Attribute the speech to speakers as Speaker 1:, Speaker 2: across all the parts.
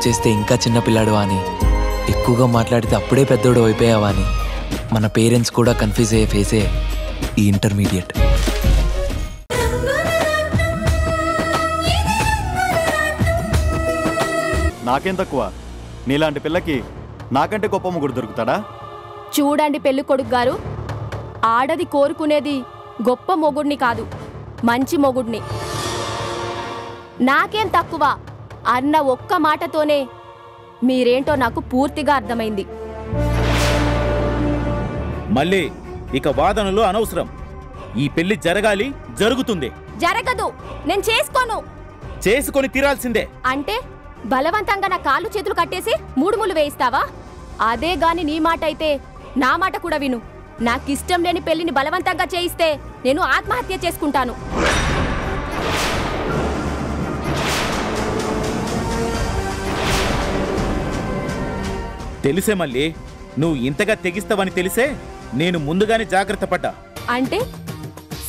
Speaker 1: చేస్తే ఇంకా చిన్నపిల్లాడు అని, ఎక్కువగా మాట్లాడితే అప్పుడే పెద్దోడు అయిపోయావా అని మన పేరెంట్స్ కూడా కన్ఫ్యూజ్ అయ్యే ఫేసే ఈ ఇంటర్మీడియట్.
Speaker 2: నాకేం తక్కువ? నీలాంటి పిల్లకి నాకంటే గొప్ప మొగుడు దొరుకుతాడా?
Speaker 3: చూడండి పెళ్లి కొడుకు గారు, ఆడది కోరుకునేది గొప్ప మొగుడిని కాదు, మంచి మొగుడిని. నాకేం తక్కువ అన్న ఒక్క మాటతోనే మీరేంటో నాకు పూర్తిగా అర్థమైంది.
Speaker 4: మళ్ళీ ఇక వాదనలు అనవసరం. ఈ పెళ్లి జరగాలి, జరుగుతుంది.
Speaker 3: జరగదు, నేను చేసుకోను.
Speaker 4: చేసుకొని తీరాల్సిందే.
Speaker 3: అంటే బలవంతంగా నా కాళ్ళు చేతులు కట్టేసి మూడు ముళ్ళు వేయిస్తావా? అదే గాని నీ మాట అయితే నా మాట కూడా విను. నాకిష్టం లేని పెళ్లిని బలవంతంగా చేయిస్తే నేను ఆత్మహత్య చేసుకుంటాను.
Speaker 4: తెలిసే మళ్ళీ నువ్వు ఇంతగా తెగిస్తావని తెలిసే నేను ముందుగానే జాగ్రత్త పడ్డా.
Speaker 3: అంటే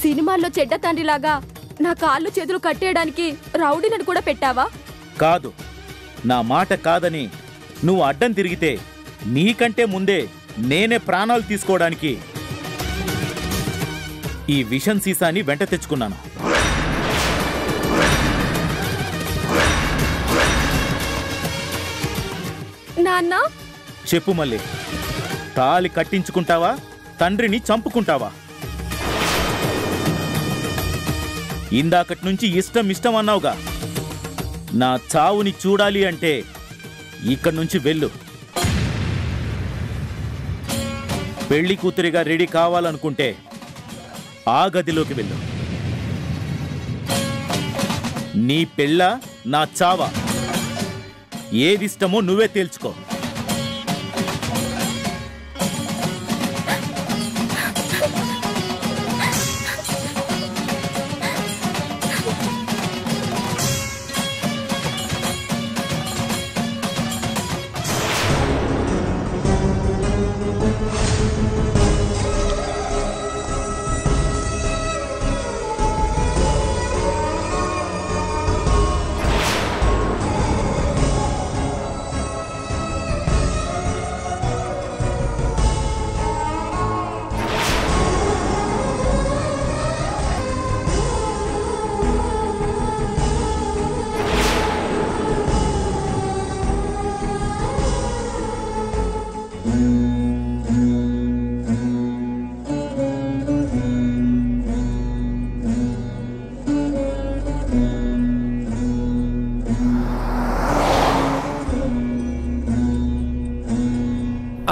Speaker 3: సినిమాల్లో చెడ్డ తండ్రిలాగా నా కాళ్ళు చేతులు కట్టేయడానికి రౌడీని కూడా పెట్టావా?
Speaker 4: కాదు, నా మాట కాదని నువ్వు అడ్డం తిరిగితే నీకంటే ముందే నేనే ప్రాణాలు తీసుకోవడానికి ఈ విషం సీసాని వెంట తెచ్చుకున్నాను.
Speaker 3: నాన్న
Speaker 4: చెప్పు మళ్ళీ, తాళి కట్టించుకుంటావా, తండ్రిని చంపుకుంటావా? ఇందాకటి నుంచి ఇష్టం ఇష్టం అన్నావుగా. నా చావుని చూడాలి అంటే ఇక్కడి నుంచి వెళ్ళు. పెళ్లి కూతురిగా రెడీ కావాలనుకుంటే ఆ గదిలోకి వెళ్ళు. నీ పెళ్ళ, నా చావా, ఏదిష్టమో నువ్వే తేల్చుకో.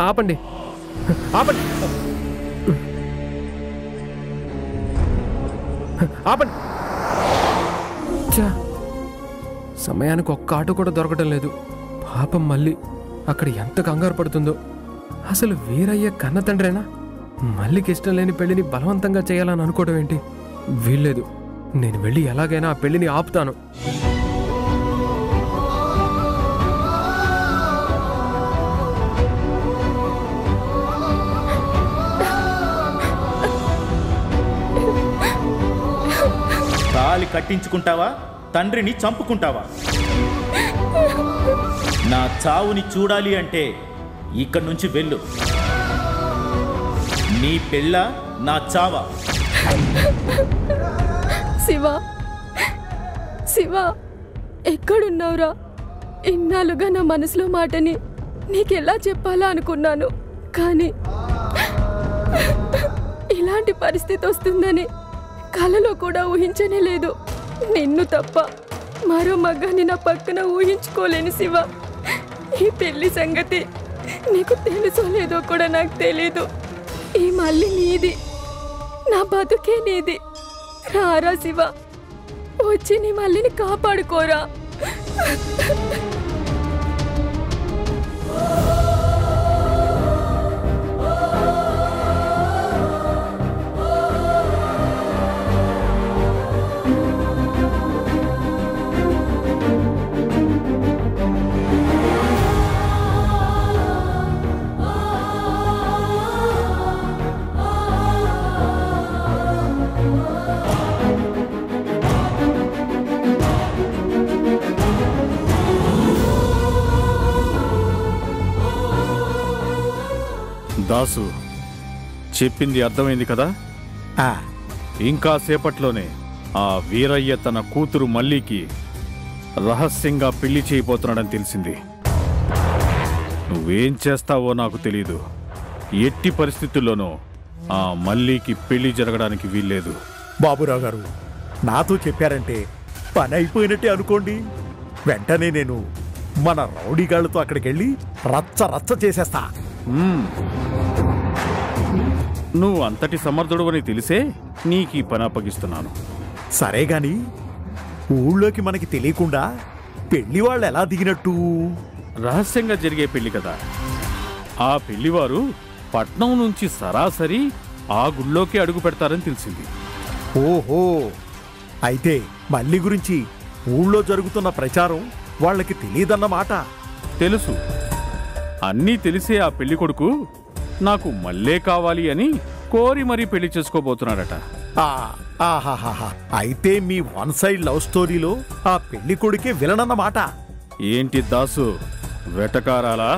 Speaker 5: ఆపండి, ఆపండి, ఆపండి. సమయానికి ఒక్క ఆటో కూడా దొరకటం లేదు. పాపం మళ్ళీ అక్కడ ఎంత కంగారు పడుతుందో. అసలు వీరయ్య కన్న తండ్రేనా? మళ్ళీకి ఇష్టం లేని పెళ్లిని బలవంతంగా చేయాలని అనుకోవడం ఏంటి? వీల్లేదు. నేను వెళ్ళి ఎలాగైనా ఆ పెళ్లిని ఆపుతాను.
Speaker 4: తాళి కట్టించుకుంటావా, తండ్రిని చంపుకుంటావా? నా చావుని చూడాలి అంటే ఇక్కడి నుంచి వెళ్ళు. నీ పెళ్ళ, నా చావా.
Speaker 3: శివ, శివ, ఎక్కడున్నావురా? ఇన్నాళ్ళుగా నా మనసులో మాటని నీకెలా చెప్పాలా అనుకున్నాను, కానీ ఇలాంటి పరిస్థితి వస్తుందని కలలో కూడా ఊహించనే లేదు. నిన్ను తప్ప మరో మగాన్ని నా పక్కన ఊహించుకోలేను శివ. ఈ పెళ్లి సంగతి నీకు తెలుసో లేదో కూడా నాకు తెలీదు. ఈ మళ్ళీ నీది, నా బతుకే నీది. రారా శివ, వచ్చి నీ మళ్ళీని కాపాడుకోరా.
Speaker 6: దాసు చెప్పింది అర్థమైంది కదా? ఇంకా సేపట్లోనే ఆ వీరయ్య తన కూతురు మల్లికి రహస్యంగా పెళ్లి చేయబోతున్నాడని తెలిసింది. నువ్వేం చేస్తావో నాకు తెలీదు. ఎట్టి పరిస్థితుల్లోనూ ఆ మల్లికి పెళ్లి జరగడానికి వీల్లేదు.
Speaker 7: బాబురావు గారు నాతో చెప్పారంటే పని అయిపోయినట్టే అనుకోండి. వెంటనే నేను మన రౌడీగాళ్లతో అక్కడికి వెళ్ళి రచ్చ రచ్చ చేసేస్తా.
Speaker 6: నువ్వు అంతటి సమర్థుడు అని తెలిసే నీకు ఈ పని అప్పగిస్తున్నాను.
Speaker 7: సరే గాని ఊళ్ళోకి మనకి తెలియకుండా పెళ్లి వాళ్ళు ఎలా దిగినట్టు?
Speaker 6: రహస్యంగా జరిగే పెళ్లి కదా. ఆ పెళ్లివారు పట్నం నుంచి సరాసరి ఆ గుళ్ళోకి అడుగు పెడతారని తెలిసింది.
Speaker 7: ఓహో, అయితే మళ్ళీ గురించి ఊళ్ళో జరుగుతున్న ప్రచారం వాళ్ళకి తెలియదన్నమాట.
Speaker 6: తెలుసు. అన్నీ తెలిసే ఆ పెళ్లి కొడుకు నాకు మళ్ళే కావాలి అని కోరి మరీ పెళ్లి చేసుకోబోతున్నాడట.
Speaker 7: ఆహాహా, అయితే మీ వన్ సైడ్ లవ్ స్టోరీలో ఆ పెళ్లి కొడుకే విలనన్నమాట.
Speaker 6: ఏంటి దాసు, వెటకారాలా?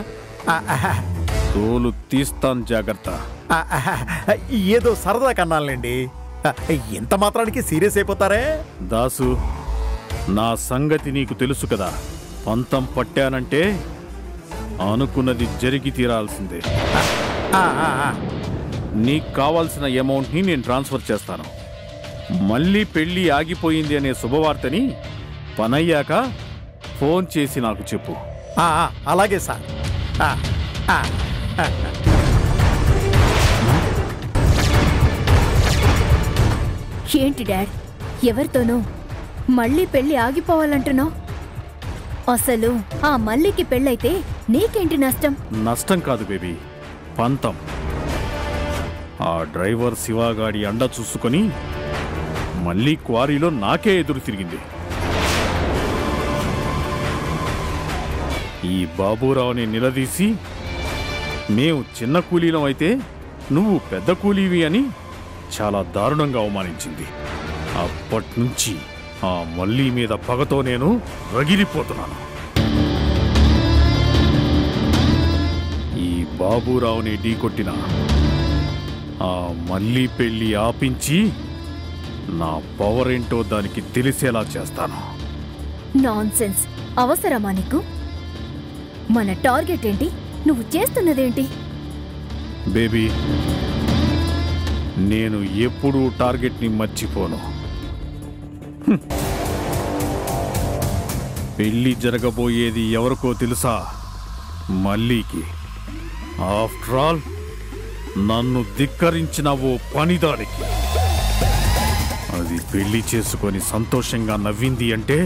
Speaker 6: తోలు తీస్తాను, జాగ్రత్త.
Speaker 7: ఏదో సరదా కన్నాలండి, ఇంత మాత్రానికి సీరియస్ అయిపోతారే?
Speaker 6: దాసు, నా సంగతి నీకు తెలుసు కదా. పంతం పట్టానంటే అనుకున్నది జరిగి తీరాల్సిందే. నీకు కావాల్సిన అమౌంట్ని నేను ట్రాన్స్ఫర్ చేస్తాను. మళ్ళీ పెళ్లి ఆగిపోయింది అనే శుభవార్తని పనయ్యాక ఫోన్ చేసి నాకు చెప్పు.
Speaker 7: అలాగే సార్.
Speaker 8: ఏంటి డాడ్, ఎవరితోనో మళ్ళీ పెళ్లి ఆగిపోవాలంటున్నావు? అసలు ఆ మల్లికి పెళ్ళైతే నీకేంటి నష్టం?
Speaker 6: నష్టం కాదు బేబీ, పంతం. ఆ డ్రైవర్ శివగాడి అండ చూసుకొని మళ్ళీ క్వారీలో నాకే ఎదురు తిరిగింది. ఈ బాబూరావుని నిలదీసి మేము చిన్న కూలీలం అయితే నువ్వు పెద్ద కూలీవి అని చాలా దారుణంగా అవమానించింది. అప్పట్నుంచి ఆ మల్లి మీద పగతో నేను రగిలిపోతున్నాను. ఈ బాబూరావుని ఢీకొట్టిన ఆ మల్లి పెళ్లి ఆపించి నా పవర్ ఏంటో దానికి తెలిసేలా చేస్తాను.
Speaker 8: నాన్సెన్స్. అవసరమా నీకు? మన టార్గెట్ ఏంటి? నువ్వు చేస్తున్నదేంటి?
Speaker 6: బేబీ, నేను ఎప్పుడూ టార్గెట్ని మర్చిపోను. పెళ్లి జరగబోయేది ఎవరికో తెలుసా? మల్లీకి. ఆఫ్టర్ ఆల్ నన్ను ధిక్కరించిన ఓ పనిదానికి. అది పెళ్లి చేసుకొని సంతోషంగా నవ్వింది అంటే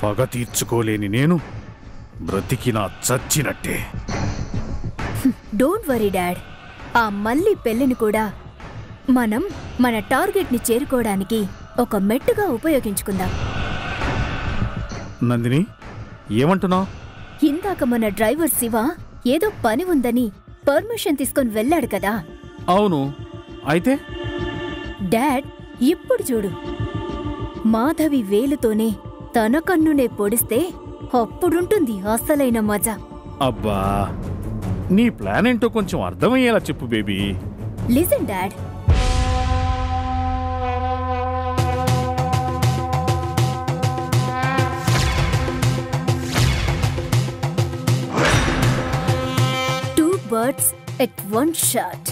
Speaker 6: పగ తీర్చుకోలేని నేను బ్రతికినా చచ్చినట్టే.
Speaker 8: డోంట్ వరీ డాడ్, ఆ మళ్ళీ పెళ్లిని కూడా మనం మన టార్గెట్ ని చేరుకోవడానికి ఒక మెట్టుగా ఉపయోగించుకుందాం.
Speaker 6: నందిని, ఏమంటున్నావు?
Speaker 8: ఇందాక మన డ్రైవర్ శివ ఏదో పని ఉందని పర్మిషన్ తీసుకొని వెళ్ళాడు కదా.
Speaker 6: అవును, అయితే
Speaker 8: డాడ్ ఇప్పుడు చూడు, మాధవి వేలుతోనే తన కన్నునే పొడిస్తే అప్పుడుంటుంది అసలైన మజా.
Speaker 6: అబ్బా, నీ ప్లాన్ ఏంటో కొంచెం అర్థమయ్యేలా చెప్పు baby.
Speaker 8: Listen dad, two birds at one shot.